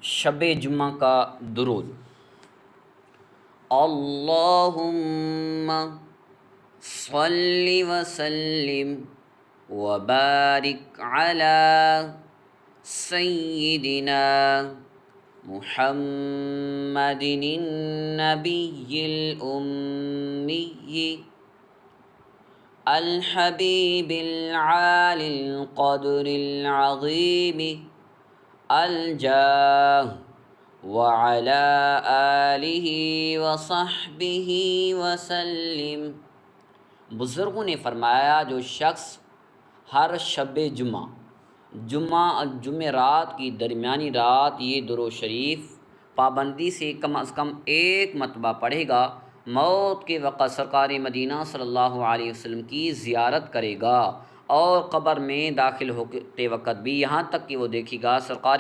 شب جمعہ کا درود۔ اللہم صلی وسلم وبارک علی سیدنا محمد النبی الأمی الحبیب العالی القدر العظیم الجاہ وعلی آلہ وصحبہ وسلم۔ بزرگوں نے فرمایا جو شخص ہر شب جمعرات کی درمیانی رات یہ درود شریف پابندی سے کم از کم ایک مرتبہ پڑھے گا، موت کے وقت سرکار مدینہ صلی اللہ علیہ وسلم کی زیارت کرے گا، اور قبر میں داخل ہوتے وقت بھی یہاں تک کہ وہ دیکھے گا سرکار